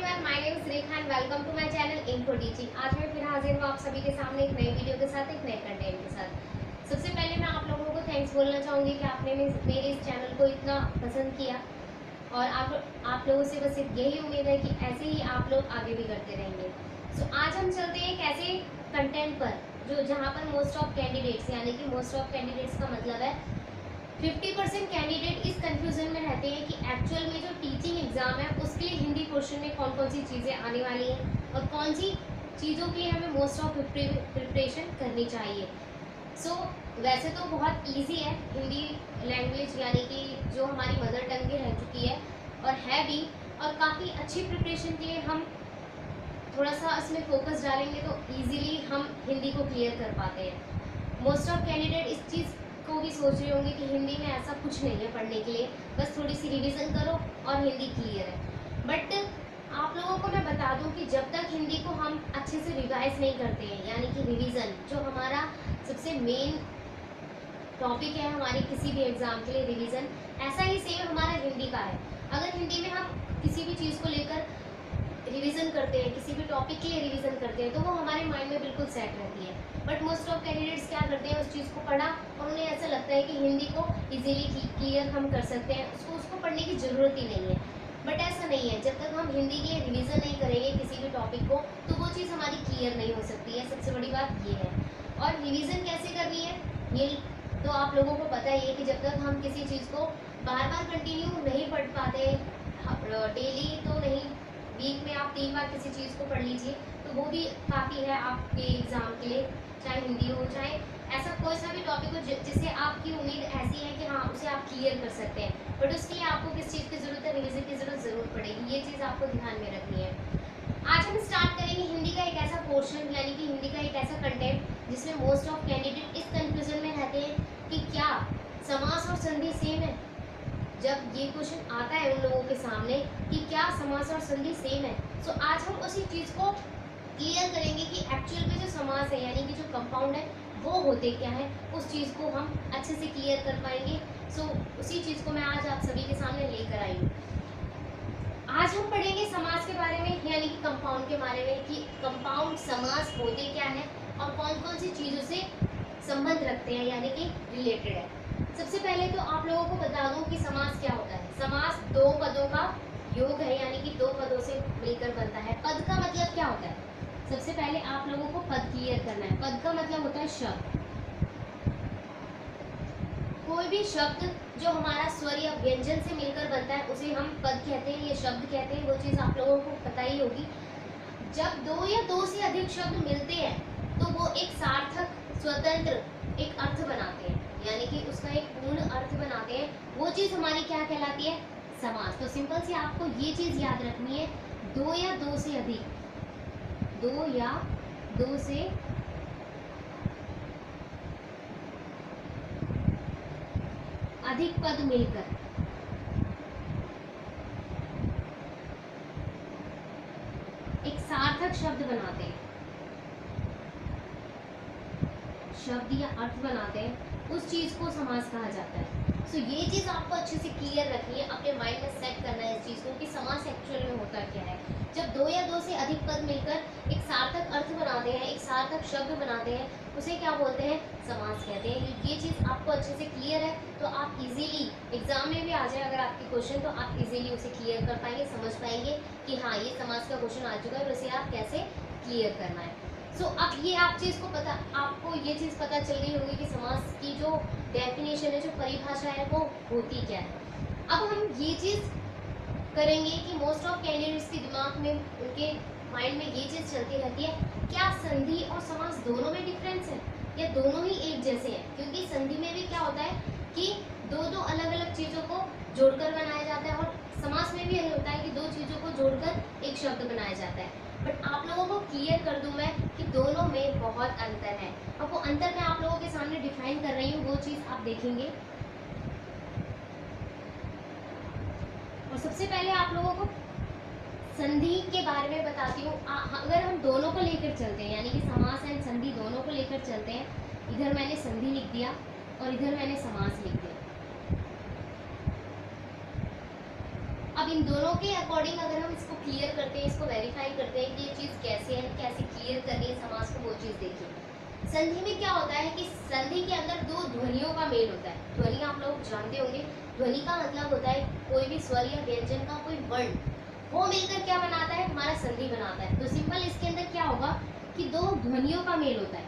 Everyone, my name is Rekha and welcome to my channel Info Teaching. आज मैं फिर हाजिर हूँ आप सभी के सामने एक नई वीडियो के साथ, एक नए कंटेंट के साथ। सबसे पहले मैं आप लोगों को थैंक्स बोलना चाहूँगी कि आपने मेरे इस चैनल को इतना पसंद किया और आप लोगों से बस यही उम्मीद है कि ऐसे ही आप लोग आगे भी करते रहेंगे। सो आज हम चलते हैं एक ऐसे कंटेंट पर जो जहाँ पर मोस्ट ऑफ कैंडिडेट्स, यानी कि मोस्ट ऑफ कैंडिडेट्स का मतलब है 50% कैंडिडेट इस कंफ्यूजन में रहते हैं कि एक्चुअल में जो टीचिंग एग्जाम है उसके लिए हिंदी क्वेश्चन में कौन कौन सी चीज़ें आने वाली हैं और कौन सी चीज़ों के लिए हमें मोस्ट ऑफ प्रिपरेशन करनी चाहिए। सो वैसे तो बहुत इजी है हिंदी लैंग्वेज, यानी कि जो हमारी मदर टंग भी रह चुकी है और है भी, और काफ़ी अच्छी प्रिपरेशन के लिए हम थोड़ा सा इसमें फोकस डालेंगे तो ईजिली हम हिंदी को क्लियर कर पाते हैं। मोस्ट ऑफ कैंडिडेट इस चीज़ को भी सोच रहे होंगे कि हिंदी में ऐसा कुछ नहीं है पढ़ने के लिए, बस थोड़ी सी रिवीजन करो और हिंदी क्लियर है। बट आप लोगों को मैं बता दूं कि जब तक हिंदी को हम अच्छे से रिवाइज नहीं करते हैं, यानी कि रिवीजन जो हमारा सबसे मेन टॉपिक है हमारे किसी भी एग्जाम के लिए, रिवीजन ऐसा ही सेम हमारा हिंदी का है। अगर हिंदी में हम किसी भी चीज़ को लेकर रिवीजन करते हैं, किसी भी टॉपिक के लिए रिवीजन करते हैं, तो वो हमारे माइंड में बिल्कुल सेट रहती है। बट मोस्ट ऑफ कैंडिडेट्स क्या करते हैं, उस चीज़ को पढ़ा और उन्हें ऐसा लगता है कि हिंदी को इजीली क्लियर हम कर सकते हैं, उसको पढ़ने की ज़रूरत ही नहीं है। बट ऐसा नहीं है, जब तक हम हिंदी के लिए रिवीजन नहीं करेंगे किसी भी टॉपिक को तो वो चीज़ हमारी क्लियर नहीं हो सकती है। सबसे बड़ी बात ये है। और रिविज़न कैसे करनी है ये तो आप लोगों को पता ही है कि जब तक हम किसी चीज़ को बार बार कंटिन्यू नहीं पढ़ पाते, डेली तो नहीं, वीक में आप 3 बार किसी चीज़ को पढ़ लीजिए तो वो भी काफ़ी है आपके एग्ज़ाम के लिए, चाहे हिंदी हो चाहे ऐसा कोई सा भी टॉपिक हो जिससे आपकी उम्मीद ऐसी है कि हाँ उसे आप क्लियर कर सकते हैं। बट उसके लिए आपको किस चीज़ की ज़रूरत है, रिविजन की ज़रूर पड़ेगी। ये चीज़ आपको ध्यान में रखनी है। आज हम स्टार्ट करेंगे हिंदी का एक ऐसा पोर्शन, यानी कि हिंदी का एक ऐसा कंटेंट जिसमें मोस्ट ऑफ कैंडिडेट इस कंफ्यूजन में रहते हैं कि क्या समास और संधि सेम है। जब ये क्वेश्चन आता है उन लोगों के सामने कि क्या समास और संधि सेम है, सो आज हम उसी चीज़ को क्लियर करेंगे कि एक्चुअल में जो समास है, यानी कि जो कंपाउंड है वो होते क्या है, उस चीज़ को हम अच्छे से क्लियर कर पाएंगे। सो उसी चीज़ को मैं आज आप सभी के सामने लेकर आई हूँ। आज हम पढ़ेंगे समास के बारे में, यानी कि कंपाउंड के बारे में, कि कंपाउंड समास होते क्या है और कौन कौन सी चीज़ों से संबंध रखते हैं, यानी कि रिलेटेड है। सबसे पहले तो आप लोगों को बता दूं कि समास क्या होता है। समास दो पदों का योग है, यानी कि दो पदों से मिलकर बनता है। पद का मतलब क्या होता है, सबसे पहले आप लोगों को पद क्लियर करना है। पद का मतलब होता है शब्द। कोई भी शब्द जो हमारा स्वर या व्यंजन से मिलकर बनता है उसे हम पद कहते हैं, ये शब्द कहते हैं। वो चीज़ आप लोगों को पता ही होगी। जब दो या दो से अधिक शब्द मिलते हैं तो वो एक सार्थक स्वतंत्र एक अर्थ बनाते हैं, यानी कि उसका एक पूर्ण अर्थ बनाते हैं। वो चीज़ हमारी क्या कहलाती है, समास। तो सिंपल सी आपको ये चीज़ याद रखनी है, दो या दो से अधिक, दो या दो से अधिक पद मिलकर एक सार्थक शब्द बनाते हैं, शब्द या अर्थ बनाते हैं, उस चीज़ को समास कहा जाता है। सो ये चीज़ आपको अच्छे से क्लियर रखनी है, अपने माइंड में सेट करना है इस चीज़ को कि समास एक्चुअल में होता क्या है। जब दो या दो से अधिक पद मिलकर एक सार्थक अर्थ बनाते हैं, एक सार्थक शब्द बनाते हैं, उसे क्या बोलते हैं, समास कहते हैं। ये चीज़ आपको अच्छे से क्लियर है तो आप इजीली एग्जाम में भी आ जाए अगर आपकी क्वेश्चन, तो आप इजीली उसे क्लियर कर पाएंगे, समझ पाएंगे कि हाँ ये समास का क्वेश्चन आ चुका है और उसे आप कैसे क्लियर करना है। सो अब ये आप चीज़ को आपको ये चीज़ पता चल गई होगी कि समास की जो डेफिनेशन है, जो परिभाषा है, वो होती क्या है। अब हम ये चीज़ करेंगे कि मोस्ट ऑफ कैंडिडेट्स के दिमाग में, उनके माइंड में ये चीज़ चलती रहती है, क्या संधि और समास दोनों में डिफरेंस है या दोनों ही एक जैसे हैं। क्योंकि संधि में भी क्या होता है कि दो दो अलग अलग चीज़ों को जोड़कर बनाया जाता है और समास में भी यही होता है कि दो चीज़ों को जोड़कर एक शब्द बनाया जाता है। बट आप लोगों को क्लियर कर दूं मैं कि दोनों में बहुत अंतर है। अब वो अंतर मैं आप लोगों के सामने डिफाइन कर रही हूँ, वो चीज़ आप देखेंगे। और सबसे पहले आप लोगों को संधि के बारे में बताती हूँ। अगर हम दोनों को लेकर चलते हैं, यानी कि समास एंड संधि दोनों को लेकर चलते हैं, इधर मैंने संधि लिख दिया और इधर मैंने समास लिख दिया। अब अब इन दोनों के अकॉर्डिंग अगर हम इसको क्लियर करते हैं, इसको वेरीफाई करते हैं कि ये चीज़ कैसे है, कैसे क्लियर करनी है समास को, वो चीज़ देखिए। संधि में क्या होता है कि संधि के अंदर दो ध्वनियों का मेल होता है। ध्वनि आप लोग जानते होंगे, ध्वनि का मतलब होता है कोई भी स्वर या व्यंजन का कोई वर्ण, वो मिलकर क्या बनाता है, हमारा संधि बनाता है। तो सिंपल इसके अंदर क्या होगा कि दो ध्वनियों का मेल होता है,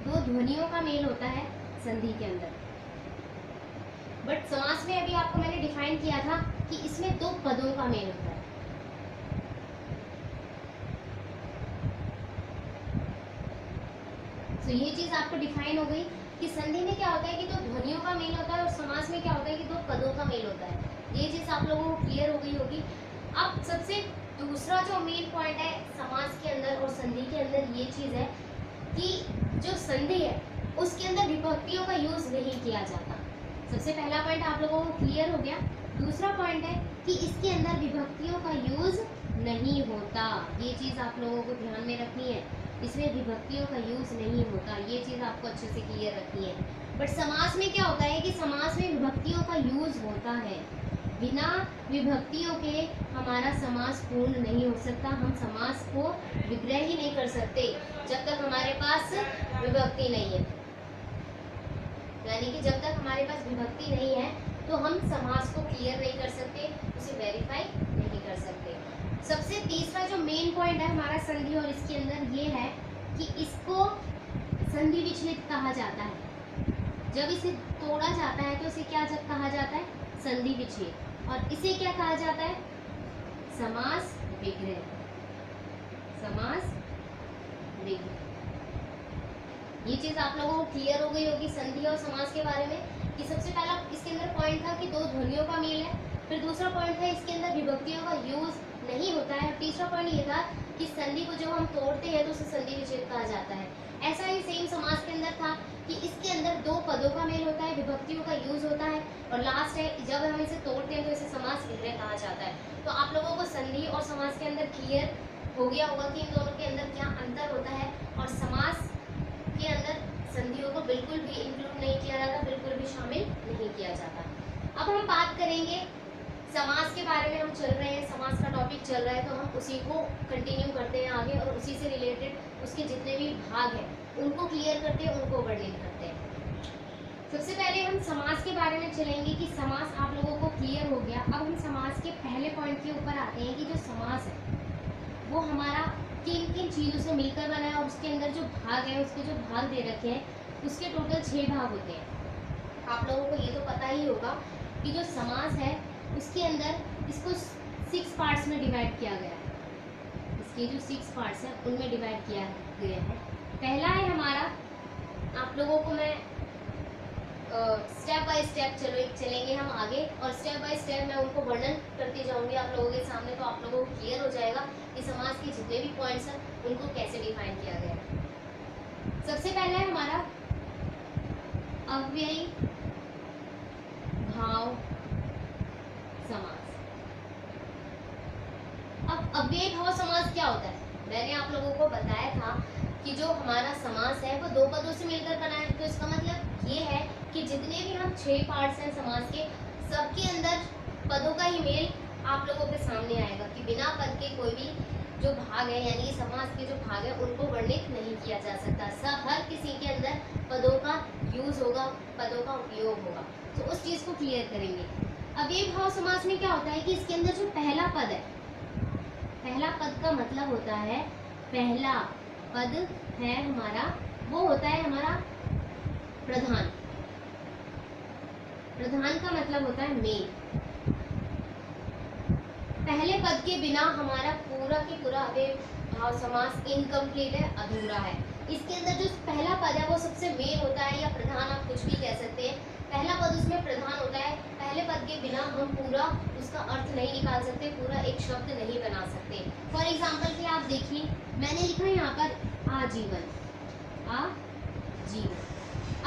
दो ध्वनियों का मेल होता है संधि के अंदर। बट समास में अभी आपको मैंने डिफाइन किया था कि इसमें दो पदों का मेल होता है। तो ये चीज आपको डिफाइन हो गई कि संधि में क्या होता है कि दो ध्वनियों का मेल होता है और समास में क्या होता है कि दो पदों का मेल होता है। ये चीज आप लोगों को क्लियर हो गई होगी। अब सबसे दूसरा जो मेन पॉइंट है समास के अंदर और संधि के अंदर, ये चीज है कि जो संधि है उसके अंदर विभक्तियों का यूज नहीं किया जाता। सबसे पहला पॉइंट आप लोगों को क्लियर हो गया। दूसरा पॉइंट है कि इसके अंदर विभक्तियों का यूज नहीं होता। ये चीज आप लोगों को ध्यान में रखनी है, इसमें विभक्तियों का यूज नहीं होता। ये चीज आपको अच्छे से क्लियर रखनी है। बट समास में क्या होता है कि समास में विभक्तियों का यूज होता है। बिना विभक्तियों के हमारा समास पूर्ण नहीं हो सकता। हम समास को विग्रह ही नहीं कर सकते जब तक हमारे पास विभक्ति नहीं है। यानी कि जब तक हमारे पास विभक्ति नहीं है तो हम समास को क्लियर नहीं कर सकते, उसे वेरीफाई नहीं कर सकते। सबसे तीसरा जो मेन पॉइंट है हमारा संधि और इसके अंदर, ये है कि इसको संधि विचलित कहा जाता है। जब इसे तोड़ा जाता है तो इसे क्या कहा जाता है, संधि विचलित। और इसे क्या कहा जाता है, समास विग्रह। समास विग्रह। ये चीज आप लोगों को क्लियर हो गई होगी संधि और समास के बारे में कि सबसे पहला इसके अंदर पॉइंट था कि दो ध्वनियों का मेल है। फिर दूसरा पॉइंट था इसके अंदर विभक्तियों का यूज नहीं होता है। तीसरा पॉइंट ये था कि संधि को जब हम तोड़ते हैं तो उसे संधि विच्छेद कहा जाता है। ऐसा ही सेम समास के अंदर था कि इसके अंदर दो पदों का मेल होता है, विभक्तियों का यूज होता है। और लास्ट है जब हम इसे तोड़ते हैं तो इसे समास विग्रह कहा जाता है। तो आप लोगों को संधि और समास के अंदर क्लियर हो गया होगा कि इन दोनों के अंदर क्या अंतर होता है। और समास के अंदर संधियों को बिल्कुल भी इंक्लूड नहीं किया जाता, बिल्कुल भी शामिल नहीं किया जाता। अब हम बात करेंगे समास के बारे में। हम चल रहे हैं, समास का टॉपिक चल रहा है तो हम उसी को कंटिन्यू करते हैं आगे और उसी से रिलेटेड उसके जितने भी भाग हैं उनको क्लियर करते हैं, उनको वर्णित करते हैं। सबसे पहले हम समास के बारे में चलेंगे कि समास आप लोगों को क्लियर हो गया। अब हम समास के पहले पॉइंट के ऊपर आते हैं कि जो समास है वो हमारा किन किन चीज़ों से मिलकर बना है और उसके अंदर जो भाग है, उसके जो भाग दे रखे हैं उसके टोटल 6 भाग होते हैं। आप लोगों को ये तो पता ही होगा कि जो समास है उसके अंदर इसको 6 पार्ट्स में डिवाइड किया गया है। इसके जो 6 पार्ट्स हैं उनमें डिवाइड किया गया है। पहला है हमारा, आप लोगों को मैं स्टेप बाय स्टेप चलेंगे हम आगे और स्टेप बाय स्टेप मैं उनको वर्णन करती जाऊंगी आप लोगों के सामने, तो आप लोगों को क्लियर हो जाएगा कि समास के जितने भी पॉइंट्स हैं उनको कैसे डिफाइन किया गया है। सबसे पहला है हमारा अव्ययी भाव समास। अब अव्ययी भाव समास क्या होता है, मैंने आप लोगों को बताया था कि जो हमारा समास है वो 2 पदों से मिलकर बना है। तो इसका मतलब ये है कि जितने भी हम 6 पार्ट्स हैं समास के, सबके अंदर पदों का ही मेल आप लोगों के सामने आएगा कि बिना पद के कोई भी जो भाग है यानी समास के जो भाग है उनको वर्णित नहीं किया जा सकता। सब हर किसी के अंदर पदों का यूज होगा, पदों का उपयोग होगा। तो उस चीज़ को क्लियर करेंगे। अब ये भाव समास में क्या होता है कि इसके अंदर जो पहला पद है, पहला पद का मतलब होता है, पहला पद है हमारा वो होता है हमारा प्रधान। प्रधान का मतलब होता है मेन। पहले पद के बिना हमारा पूरा के पूरा अव्ययी भाव समास इनकम्प्लीट है, अधूरा है। इसके अंदर जो पहला पद है वो सबसे मेन होता है या प्रधान, आप कुछ भी कह सकते हैं। पहला पद उसमें प्रधान होता है। पहले पद के बिना हम पूरा उसका अर्थ नहीं निकाल सकते, पूरा एक शब्द नहीं बना सकते। फॉर एग्जाम्पल कि आप देखिए मैंने लिखा है यहाँ पर आजीवन। आजीवन,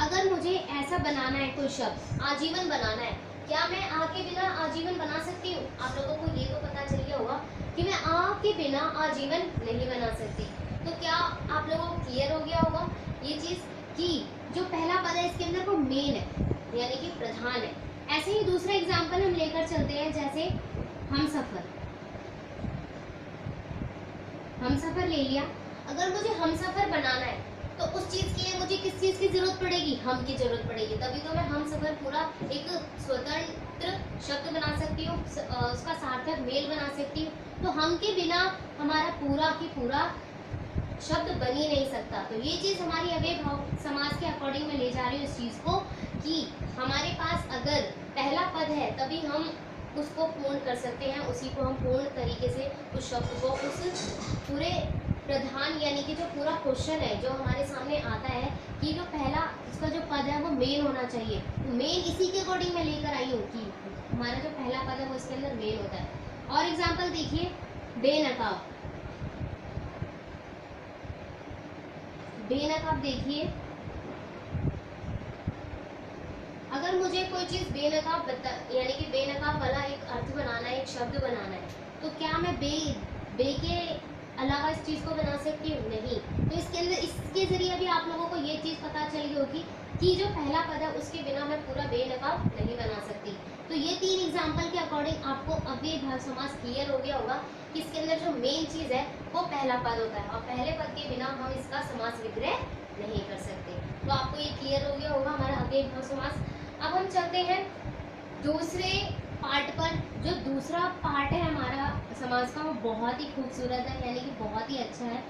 अगर मुझे ऐसा बनाना है कोई शब्द आजीवन बनाना है, क्या मैं आ के बिना आजीवन बना सकती हूँ? आप लोगों को ये तो पता चल गया होगा कि मैं आ के बिना आजीवन नहीं बना सकती। तो क्या आप लोगों को क्लियर हो गया होगा ये चीज़ कि जो पहला पद है इसके अंदर वो मेन है, यानी कि प्रधान है। ऐसे ही दूसरा एग्जाम्पल हम लेकर चलते हैं, जैसे हमसफर। हमसफर ले लिया। अगर मुझे हमसफर बनाना है तो उस चीज के लिए मुझे किस चीज की जरूरत पड़ेगी? हम की जरूरत पड़ेगी, तभी तो मैं हमसफर पूरा एक स्वतंत्र शब्द बना सकती हूँ, उसका सार्थक मेल बना सकती हूँ। तो हम के बिना हमारा पूरा की पूरा शब्द बन ही नहीं सकता। तो ये चीज हमारी अव्यय भाव समास के अकॉर्डिंग में ले जा रही हूँ इस चीज को, कि हमारे पास अगर पहला पद है तभी हम उसको पूर्ण कर सकते हैं, उसी को हम पूर्ण तरीके से उस शब्द को उस पूरे प्रधान यानी कि जो पूरा क्वेश्चन है जो हमारे सामने आता है कि जो पहला उसका जो पद है वो मेन होना चाहिए, तो मेन इसी के अकॉर्डिंग मैं लेकर आई हूँ कि हमारा जो पहला पद है वो इसके अंदर मेन होता है। और एग्जाम्पल देखिए, बेनकाब। बेनकाब देखिए, अगर मुझे कोई चीज बेनकाब यानी कि बेनकाब वाला एक अर्थ बनाना है, एक शब्द बनाना है, तो क्या मैं बे के अलावा इस चीज को बना सकती हूँ? नहीं। तो इसके अंदर इसके जरिए भी आप लोगों को ये चीज पता चल गई होगी कि जो पहला पद है उसके बिना मैं पूरा बेनकाब नहीं बना सकती। तो ये 3 एग्जाम्पल के अकॉर्डिंग आपको अव्यय भाव समास क्लियर हो गया होगा कि इसके अंदर जो मेन चीज है वो पहला पद होता है, और पहले पद के बिना हम इसका समास विग्रह नहीं कर सकते। तो आपको ये क्लियर हो गया होगा हमारा अव्यय भाव समास। अब हम चलते हैं दूसरे पार्ट पर। जो दूसरा पार्ट है हमारा समास का वो बहुत ही खूबसूरत है, यानी कि बहुत ही अच्छा है।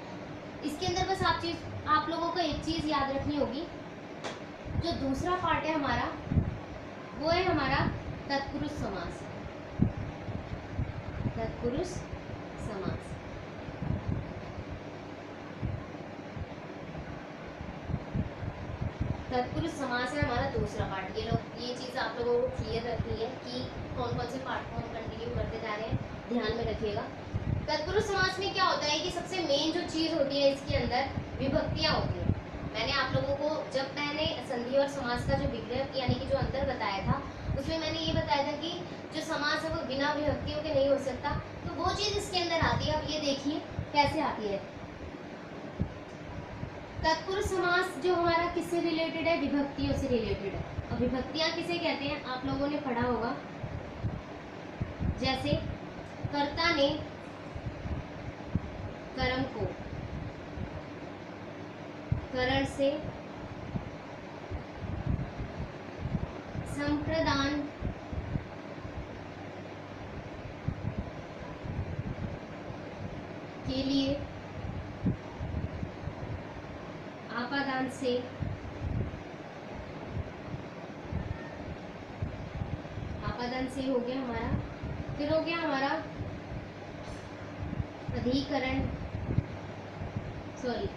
इसके अंदर बस आप लोगों को एक चीज याद रखनी होगी, जो दूसरा पार्ट है हमारा वो है हमारा तत्पुरुष समास। तत्पुरुष समास। तत्पुरुष समास है हमारा दूसरा पार्ट। ये चीज आप लोगों को क्लियर रखनी है कि कौन कौन से पार्ट को हम कंटिन्यू करते जा रहे हैं, ध्यान में रखिएगा। तत्पुरुष समास में क्या होता है कि सबसे मेन जो चीज होती है इसके अंदर विभक्तियां होती है। मैंने आप लोगों को जब मैंने संधि और समास का जो विग्रह यानी कि जो अंतर बताया था उसमें मैंने ये बताया था कि जो समास है वो बिना विभक्तियों के नहीं हो सकता, तो वो चीज इसके अंदर आती है। अब ये देखिए कैसे आती है। तत्पुरुष समास जो हमारा किससे रिलेटेड है? विभक्तियों से रिलेटेड है। और विभक्तियां किसे कहते हैं आप लोगों ने पढ़ा होगा, जैसे कर्ता ने कर्म को करण से संप्रदान के लिए आपादान से हो गया हमारा, फिर हो गया हमारा अधिकरण, सॉरी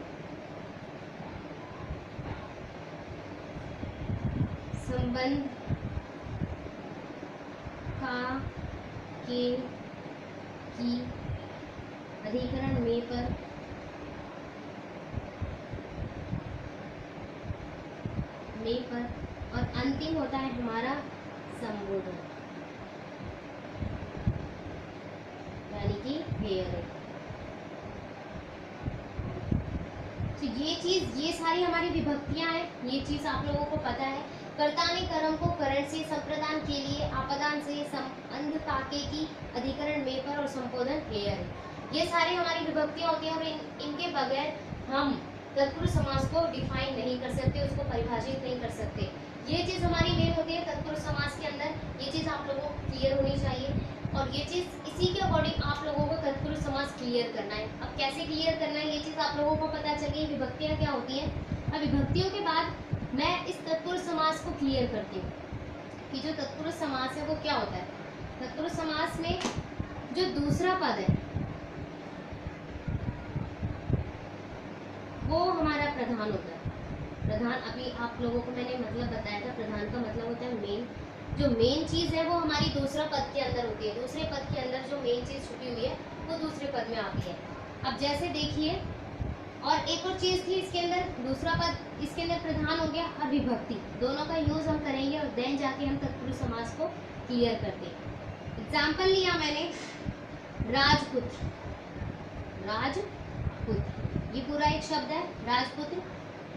संबंध का के की अधिकरण में पर और अंतिम होता है हमारा संबोधन यानी कि हेयर। तो ये सारी हमारी विभक्तियां हैं, ये चीज आप लोगों को पता है। कर्ता ने कर्म को करण से संप्रदान के लिए आपादान से संबंध काके की अधिकरण में पर और संबोधन हेयर। ये सारी हमारी विभक्तियां होती हैं और इनके बगैर हम तत्पुरुष समास को डिफाइन नहीं कर सकते, उसको परिभाषित नहीं कर सकते। ये चीज हमारी मेन होती है तत्पुरुष समास के अंदर। ये चीज आप लोगों को क्लियर होनी चाहिए और ये चीज इसी के अकॉर्डिंग आप लोगों को तत्पुरुष समास क्लियर करना है। अब कैसे क्लियर करना है ये चीज आप लोगों को पता चल गई, विभक्तियां क्या होती हैं। अब विभक्तियों के बाद मैं इस तत्पुरुष समास को क्लियर करती हूँ कि जो तत्पुरुष समास है वो क्या होता है। तत्पुरुष समास में जो दूसरा पद है वो हमारा प्रधान होता है। प्रधान अभी आप लोगों को मैंने मतलब बताया था, प्रधान का मतलब होता है मेन। जो मेन चीज है वो हमारी दूसरा पद के अंदर होती है। दूसरे पद के अंदर जो मेन चीज छुपी हुई है वो दूसरे पद में आती है। अब जैसे देखिए, और एक और चीज थी इसके अंदर, दूसरा पद इसके अंदर प्रधान हो गया और विभक्ति, दोनों का यूज हम करेंगे और देन जाके हम तत्पुरुष समास को क्लियर करते हैं। एग्जाम्पल लिया मैंने राजपुत्र। राजपुत्र ये पूरा एक शब्द है राजपुत्र।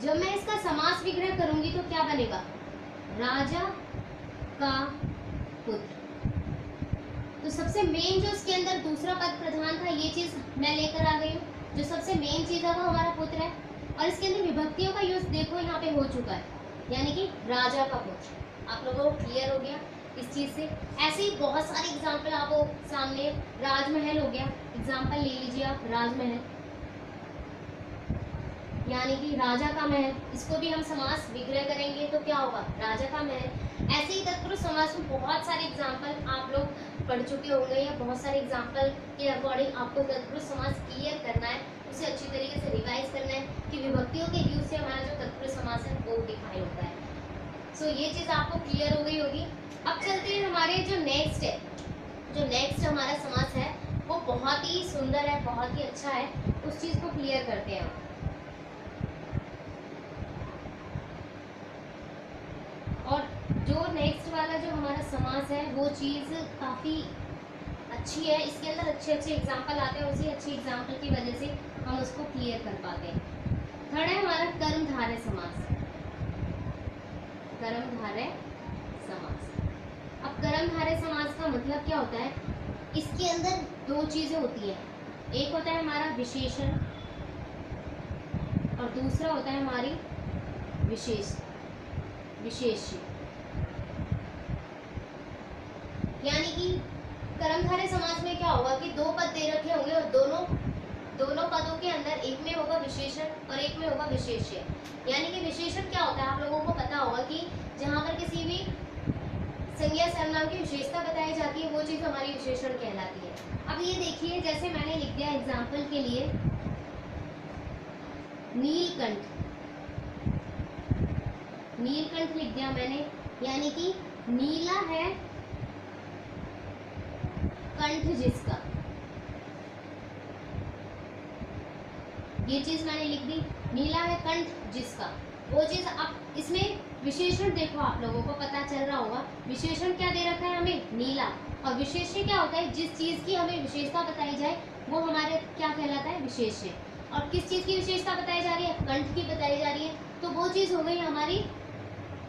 जब मैं इसका समास विग्रह करूंगी तो क्या बनेगा? राजा का पुत्र। तो सबसे मेन जो इसके अंदर दूसरा पद प्रधान था, ये चीज मैं लेकर आ गई हूँ। जो सबसे मेन चीज है वो हमारा पुत्र है, और इसके अंदर विभक्तियों का यूज देखो यहाँ पे हो चुका है, यानी कि राजा का पुत्र। आप लोगों को क्लियर हो गया इस चीज से। ऐसे ही बहुत सारे एग्जाम्पल आपको सामने, राजमहल हो गया, एग्जाम्पल ले लीजिए आप, राजमहल यानी कि राजा का महल, इसको भी हम समास विग्रह करेंगे तो क्या होगा, राजा का महल। ऐसे ही तत्पुरुष समास में बहुत सारे एग्जाम्पल आप लोग पढ़ चुके होंगे, या बहुत सारे एग्जाम्पल के अकॉर्डिंग आपको तत्पुरुष समास क्लियर करना है, उसे अच्छी तरीके से रिवाइज करना है कि विभक्तियों के यूज से हमारा जो तत्पुरुष समास है वो डिफाइन होता है। सो ये चीज आपको क्लियर हो गई होगी। अब चलते हैं हमारे जो नेक्स्ट है, जो नेक्स्ट हमारा समास है वो बहुत ही सुंदर है, बहुत ही अच्छा है, उस चीज को क्लियर करते हैं हम। और जो नेक्स्ट वाला जो हमारा समास है वो चीज़ काफ़ी अच्छी है, इसके अंदर अच्छे अच्छे एग्जाम्पल आते हैं, उसी अच्छे एग्जाम्पल की वजह से हम उसको क्लियर कर पाते हैं। थर्ड है हमारा कर्मधारय समास। कर्मधारय समास। अब कर्मधारय समास का मतलब क्या होता है, इसके अंदर दो चीज़ें होती हैं, एक होता है हमारा विशेषण और दूसरा होता है हमारी विशेष्य। यानी कि कर्मधारय समास में क्या होगा कि दो पद दे रखे होंगे और दोनों पदों के अंदर एक में होगा विशेषण और एक में होगा विशेष्य। यानी कि विशेषण क्या होता है, आप लोगों को पता होगा कि जहां पर किसी भी संज्ञा सर्वनाम की विशेषता बताई जाती है वो चीज हमारी विशेषण कहलाती है। अब ये देखिए, जैसे मैंने लिख दिया एग्जाम्पल के लिए नीलकंठ, नीलकंठ लिख दिया मैंने, यानी कि नीला है कंठ जिसका, ये चीज मैंने लिख दी, नीला है कंठ जिसका, वो चीज। अब इसमें विशेषण देखो, आप लोगों को पता चल रहा होगा विशेषण क्या दे रखा है हमें, नीला, और विशेष्य क्या होता है, जिस चीज की हमें विशेषता बताई जाए वो हमारे क्या कहलाता है, विशेष्य। और किस चीज की विशेषता बताई जा रही है, कंठ की बताई जा रही है, तो वो चीज हो गई हमारी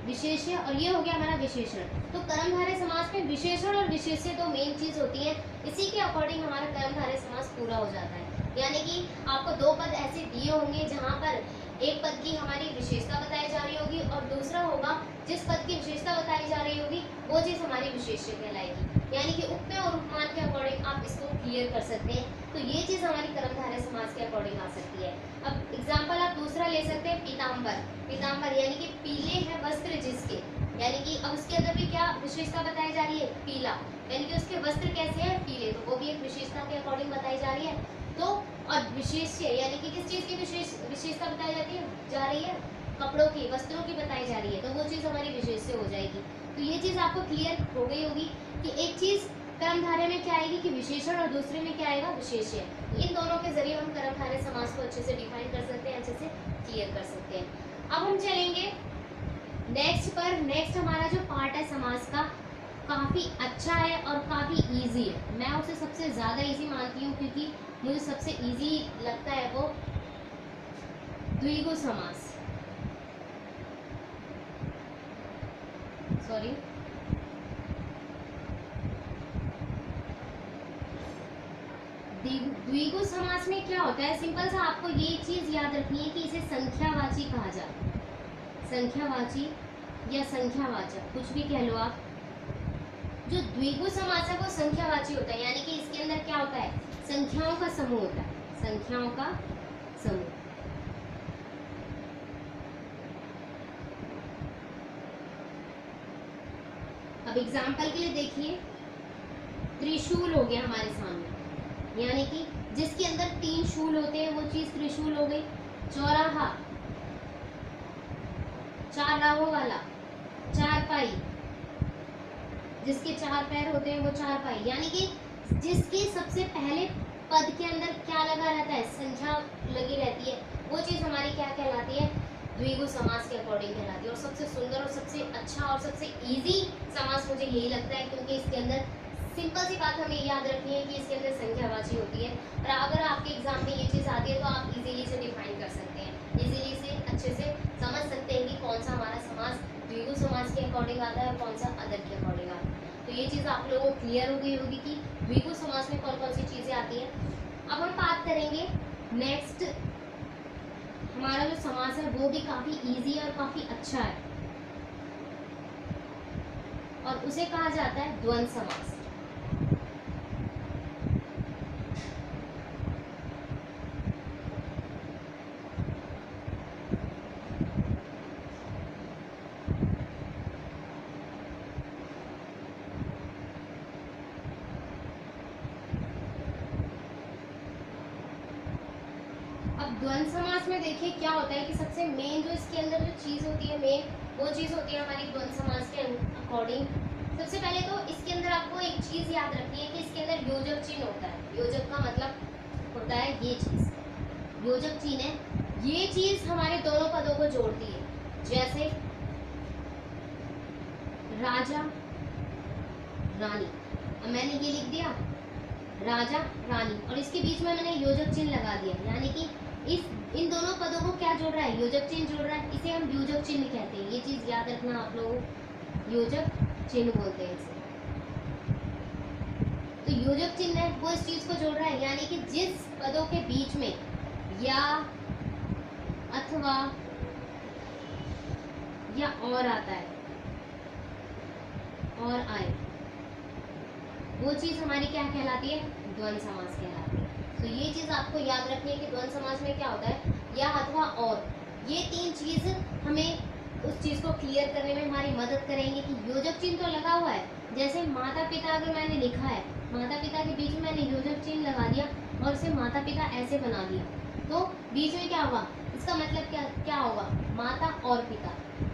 विशेष्य और ये हो गया हमारा विशेषण। तो कर्मधारय समास में विशेषण और विशेष्य तो मेन चीज होती है, इसी के अकॉर्डिंग हमारा कर्मधारय समास पूरा हो जाता है। यानी कि आपको दो पद ऐसे दिए होंगे जहां पर एक पद की हमारी विशेषता बताई जा रही होगी और दूसरा होगा जिस पद की विशेषता बताई जा रही होगी वो चीज हमारी विशेष्य कहलाएगी। यानी कि उपमेय और उपमान के अकॉर्डिंग आप इसको क्लियर कर सकते हैं, तो ये चीज हमारी कर्मधारय समास के अकॉर्डिंग आ सकती है। अब एग्जाम्पल आप दूसरा ले सकते हैं, पीताम्बर। पीताम्बर यानी कि पीले है वस्त्र जिसके, यानी कि अब उसके अंदर भी क्या विशेषता बताई जा रही है, पीला, यानी कि उसके वस्त्र कैसे हैं, पीले, तो वो भी एक विशेषता के अकॉर्डिंग बताई जा रही है। तो और विशेष्य यानी कि किस चीज की विशेषता बताई जाती है, जा रही है, कपड़ों की, वस्त्रों की बताई जा रही है, तो वो चीज हमारी विशेष्य हो जाएगी। तो ये चीज आपको क्लियर हो गई होगी कि एक चीज कर्मधारय में क्या आएगी कि विशेषण और दूसरे में क्या आएगा, विशेष्य। इन दोनों के जरिए हम कर्मधारय समास को अच्छे से डिफाइन कर सकते हैं, अच्छे से क्लियर कर सकते हैं। अब हम चलेंगे नेक्स्ट पर। नेक्स्ट हमारा जो पार्ट है समास का काफ़ी अच्छा है और काफ़ी इजी है, मैं उसे सबसे ज़्यादा इजी मानती हूँ क्योंकि मुझे सबसे इजी लगता है वो द्विगु समास। सॉरी, द्विगु समास में क्या होता है, सिंपल सा आपको ये चीज याद रखनी है कि इसे संख्यावाची कहा जाता है। संख्यावाची या संख्यावाचक कुछ भी कह लो आप। जो द्विगु समास है वो संख्यावाची होता है, यानी कि इसके अंदर क्या होता है, संख्याओं का समूह होता है, संख्याओं का समूह। अब एग्जाम्पल के लिए देखिए, त्रिशूल हो गया हमारे सामने, यानी कि जिसके अंदर 3 शूल होते हैं वो चीज त्रिशूल हो गई। चौराहा, 4 राहों वाला। चारपाई, जिसके 4 पैर होते हैं वो चारपाई, यानी कि जिसके सबसे पहले पद के अंदर क्या लगा रहता है, संख्या लगी रहती है, वो चीज हमारी क्या कहलाती है, द्विगु समास के अकॉर्डिंग कहलाती है। और सबसे सुंदर और सबसे अच्छा और सबसे इजी समास मुझे यही लगता है, क्योंकि इसके अंदर सिंपल सी बात हमें याद रखनी है कि इसके अंदर संख्यावाची होती है, और अगर आपके एग्जाम में ये चीज़ आती है तो आप इजीली से डिफाइन कर सकते हैं, इजीली से अच्छे से समझ सकते हैं कि कौन सा हमारा समास द्विगु समास के अकॉर्डिंग आता है और कौन सा अदर के अकॉर्डिंग आता है। तो ये चीज़ आप लोगों को क्लियर हो गई होगी कि द्विगु समास में कौन कौन सी चीज़ें आती हैं। अब हम बात करेंगे नेक्स्ट, हमारा जो समास है वो भी काफ़ी इजी है और काफ़ी अच्छा है, और उसे कहा जाता है द्वंद्व समास। अब द्वंद्व समास में देखिए क्या होता है कि सबसे मेन जो इसके अंदर जो चीज़ होती है, मेन वो चीज़ होती है हमारी द्वंद्व समास के अकॉर्डिंग। सबसे पहले तो इसके अंदर आपको एक चीज़ याद रखनी है कि इसके अंदर योजक चिन्ह होता है। योजक का मतलब होता है ये चीज़, योजक चिन्ह है। ये चीज़ हमारे दोनों पदों को जोड़ती है, जैसे राजा रानी। अब मैंने ये लिख दिया राजा रानी, और इसके बीच में मैंने योजक चिन्ह लगा दिया, यानी कि इन दोनों पदों को क्या जोड़ रहा है, योजक चिन्ह जोड़ रहा है। इसे हम योजक चिन्ह कहते हैं। ये चीज याद रखना आप लोगों, योजक चिन्ह बोलते हैं इसे। तो योजक चिन्ह है वो इस चीज को जोड़ रहा है, यानी कि जिस पदों के बीच में या, अथवा या और आता है, और आए, वो चीज हमारी क्या कहलाती है, द्वंद्व समास कहलाती है। तो ये चीज आपको याद रखनी है कि द्वंद्व समास में क्या होता है, या, अथवा, और। ये तीन चीज हमें उस चीज को क्लियर करने में हमारी मदद करेंगे कि योजक चिन्ह तो लगा हुआ है, जैसे माता पिता अगर मैंने लिखा है, माता पिता के बीच में मैंने योजक चिन्ह लगा दिया और उसे माता पिता ऐसे बना दिया, तो बीच में क्या हुआ, इसका मतलब क्या होगा, माता और पिता,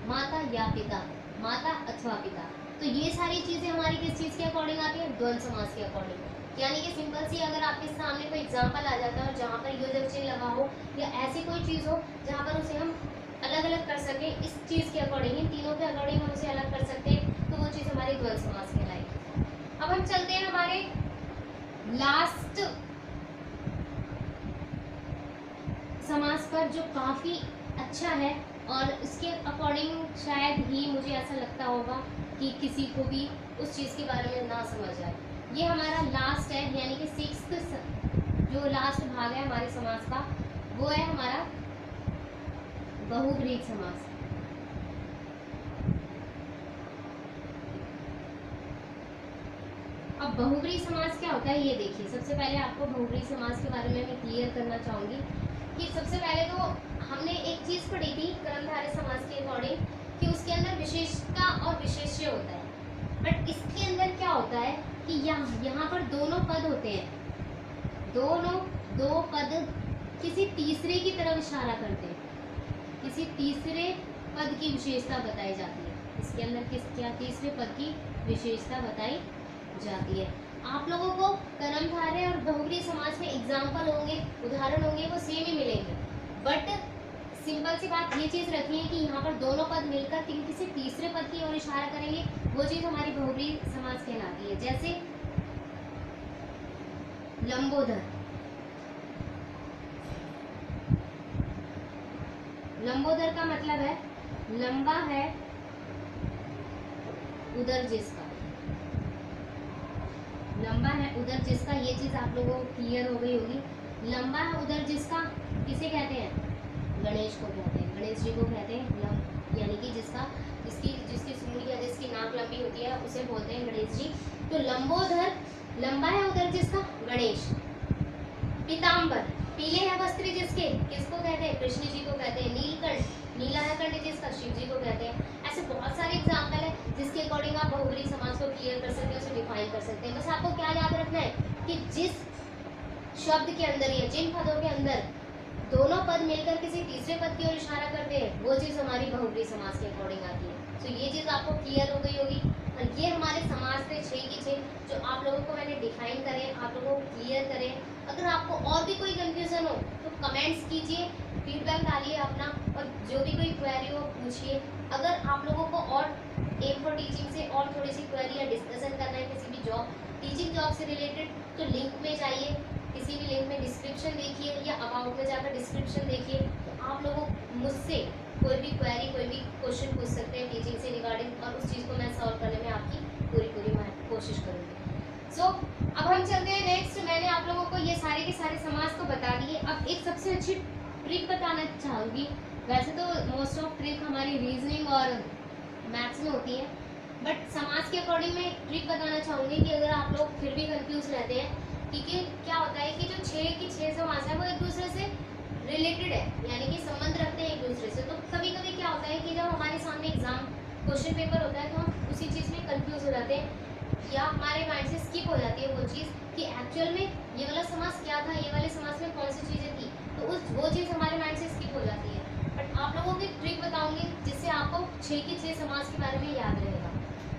माता या पिता, माता अथवा पिता। तो ये सारी चीजें हमारी किस चीज के अकॉर्डिंग आती है, द्वंद्व समास के अकॉर्डिंग। यानी कि सिंपल सी अगर आपके सामने कोई एग्जांपल आ जाता है और जहाँ पर योजक चिन्ह लगा हो या ऐसी कोई चीज़ हो जहाँ पर उसे हम अलग अलग कर सकें, इस चीज़ के अकॉर्डिंग, इन तीनों के अकॉर्डिंग हम उसे अलग कर सकते हैं, तो वो चीज़ हमारी द्वंद्व समास कहलाएगी। अब हम चलते हैं हमारे लास्ट समास पर, जो काफ़ी अच्छा है और इसके अकॉर्डिंग शायद ही मुझे ऐसा लगता होगा कि किसी को भी उस चीज़ के बारे में ना समझ आए। ये हमारा लास्ट है, यानी कि 6th जो लास्ट भाग है हमारे समास का, वो है हमारा बहुब्रीहि समास। अब बहुब्रीहि समास क्या होता है ये देखिए। सबसे पहले आपको बहुब्रीहि समास के बारे में मैं क्लियर करना चाहूँगी कि सबसे पहले तो हमने एक चीज़ पढ़ी थी कर्मधारय समास के अकॉर्डिंग कि उसके अंदर विशेषता और विशेष्य होता है, बट इसके अंदर क्या होता है कि यहाँ पर दोनों पद होते हैं, दो पद किसी तीसरे की तरफ इशारा करते हैं, किसी तीसरे पद की विशेषता बताई जाती है। इसके अंदर क्या तीसरे पद की विशेषता बताई जाती है। आप लोगों को कर्मधारय और बहुब्रीहि समास में एग्जाम्पल होंगे, उदाहरण होंगे, वो सेम ही मिलेंगे, बट सिंपल सी बात ये चीज़ रखिए कि यहाँ पर दोनों पद मिलकर किसी तीसरे पद की ओर इशारा करेंगे, वो चीज़ हमारी बहुब्रीहि समास कहलाती है। जैसे लंबोदर, लंबोदर का मतलब है लंबा है उदर जिसका, लंबा है उदर जिसका, ये चीज़ आप लोगों को क्लियर हो गई होगी। लंबा है उदर जिसका किसे कहते हैं, गणेश को कहते हैं, गणेश जी को कहते हैं। यानी कि जिसकी सूंड या जिसकी नाक लंबी होती है उसे बोलते हैं गणेश जी। तो लंबोदर, लंबा है उदर जिसका, गणेश। पीताम्बर, पीले हैं वस्त्र जिसके, किसको कहते हैं, कृष्ण जी को कहते हैं। नीलकंठ, नीला है कंठ जिसका, शिव जी को कहते हैं। ऐसे बहुत सारे एग्जाम्पल है जिसके अकॉर्डिंग आप बहुब्रीहि समास को क्लियर कर सकते हैं, उसे डिफाइन कर सकते हैं। बस आपको क्या याद रखना है कि जिस शब्द के अंदर या जिन पदों के अंदर दोनों पद मिलकर किसी तीसरे पद की ओर इशारा करते हैं, वो चीज़ हमारी बहुब्रीहि समास के अकॉर्डिंग आती है। तो ये चीज़ आपको क्लियर हो गई होगी। और ये हमारे समास थे 6 की 6 जो आप लोगों को मैंने डिफाइन करे, आप लोगों को क्लियर करें। अगर आपको और भी कोई कंफ्यूजन हो तो कमेंट्स कीजिए, फीडबैक डालिए अपना, और जो भी कोई क्वेरी हो पूछिए। अगर आप लोगों को और एम फॉर टीचिंग से और थोड़ी सी क्वेरी या डिस्कशन करना है किसी भी टीचिंग जॉब से रिलेटेड, तो लिंक में जाइए, किसी भी लिंक में डिस्क्रिप्शन देखिए या अबाउट में जाकर डिस्क्रिप्शन देखिए, तो आप लोगों मुझसे कोई भी क्वेरी, कोई भी क्वेश्चन पूछ सकते हैं टीचिंग से रिगार्डिंग, और उस चीज़ को मैं सॉल्व करने में आपकी पूरी मैं कोशिश करूँगी। सो अब हम चलते हैं नेक्स्ट। मैंने आप लोगों को ये सारे के सारे समास को बता दिए। अब एक सबसे अच्छी ट्रिक बताना चाहूँगी। वैसे तो मोस्ट ऑफ ट्रिक हमारी रीजनिंग और मैथ्स में होती है, बट समाज के अकॉर्डिंग मैं एक ट्रिक बताना चाहूँगी कि अगर आप लोग फिर भी कंफ्यूज रहते हैं, क्योंकि क्या होता है कि जो 6 समास है वो एक दूसरे से रिलेटेड है, यानी कि संबंध रखते हैं एक दूसरे से। तो कभी कभी क्या होता है कि जब हमारे सामने एग्जाम क्वेश्चन पेपर होता है तो हम उसी चीज़ में कंफ्यूज हो जाते हैं, या हमारे माइंड से स्किप हो जाती है वो चीज़ कि एक्चुअल में ये वाला समास क्या था, ये वाले समास में कौन सी चीज़ें थी, तो वो चीज़ हमारे माइंड से स्किप हो जाती है। बट आप लोगों को एक ट्रिक बताऊंगी जिससे आपको 6 समास के बारे में याद रहेगा।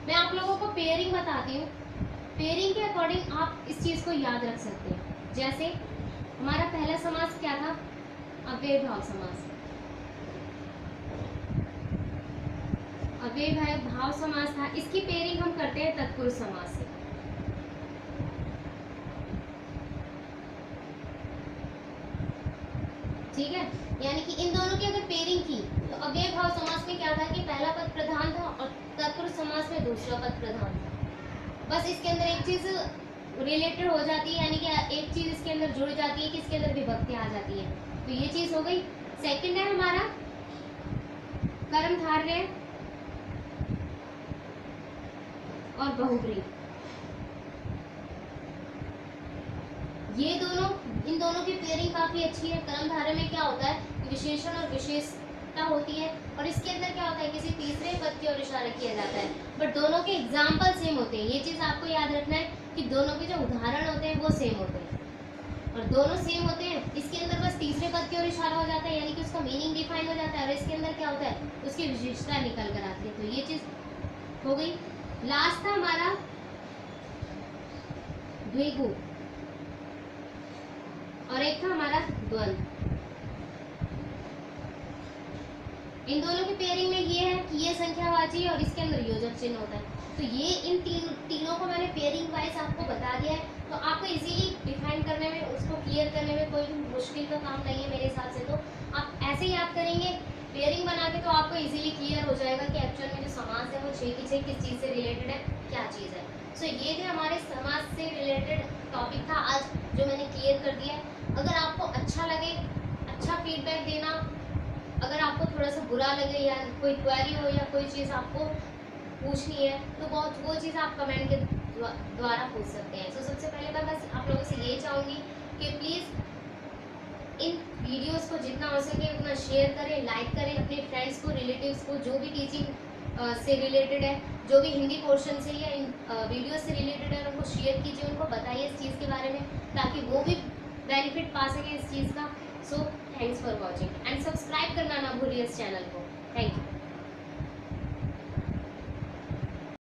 मैं आप लोगों को पेयरिंग बताती हूँ। पेयरिंग के अकॉर्डिंग आप इस चीज़ को याद रख सकते हैं। जैसे हमारा पहला समास क्या था, अव्ययभाव समास। अव्ययभाव समास था, इसकी पेयरिंग हम करते हैं तत्पुरुष समास से। ठीक है, यानी कि इन दोनों की अगर पेयरिंग की तो अव्ययभाव समास में क्या था कि पहला पद प्रधान था और तत्पुरुष समास में दूसरा पद प्रधान था। बस इसके अंदर एक चीज रिलेटेड हो जाती है, यानी कि एक चीज इसके अंदर जुड़ जाती है कि इसके अंदर विभक्ति आ जाती है। तो ये चीज हो गई। सेकंड है हमारा कर्मधारय और बहुब्रीहि। ये दोनों, इन दोनों की पेयरिंग काफी अच्छी है। कर्मधारय में क्या होता है, विशेषण और विशेषता होती है, और इसके अंदर क्या होता है, किसी तीसरे पद की ओर इशारा किया जाता है, बट दोनों के एग्जाम्पल सेम होते हैं। ये चीज आपको याद रखना है कि दोनों के जो उदाहरण होते हैं वो सेम होते हैं, और दोनों सेम होते हैं। इसके अंदर बस तीसरे पद की ओर इशारा हो जाता है, यानी कि उसका मीनिंग डिफाइन हो जाता है, और इसके अंदर क्या होता है, उसकी विशेषता निकल कर आती है। तो ये चीज हो गई। लास्ट था हमारा द्विगु, और एक था हमारा द्वंद्व। इन दोनों की पेयरिंग में ये है कि ये संख्यावाची है और इसके अंदर योजक चिन्ह होता है। तो ये इन तीनों को मैंने पेयरिंग वाइज आपको बता दिया है, तो आपको इजीली डिफाइन करने में, उसको क्लियर करने में कोई मुश्किल का काम नहीं है मेरे हिसाब से। तो आप ऐसे याद करेंगे पेयरिंग बना के, तो आपको इजीली क्लियर हो जाएगा कि एक्चुअल में जो समास है वो 6 की 6 किस चीज़ से रिलेटेड है, क्या चीज़ है। सो ये थे हमारे समास से रिलेटेड टॉपिक था आज, जो मैंने क्लियर कर दिया है। अगर आपको अच्छा लगे, अच्छा फीडबैक देना। अगर आपको थोड़ा सा बुरा लगे या कोई क्वेरी हो या कोई चीज़ आपको पूछनी है, तो वो चीज़ आप कमेंट के द्वारा पूछ सकते हैं। तो सबसे पहले मैं बस आप लोगों से ये चाहूँगी कि प्लीज़ इन वीडियोस को जितना हो सके उतना शेयर करें, लाइक करें, अपने फ्रेंड्स को, रिलेटिव्स को, जो भी टीचिंग से रिलेटेड है, जो भी हिंदी पोर्शन से या इन वीडियो से रिलेटेड है, उनको शेयर कीजिए, उनको बताइए इस चीज़ के बारे में, ताकि वो भी बेनिफिट पा सके इस चीज़ का। So thanks for watching and subscribe करना ना भूलिए इस चैनल को। Thank you.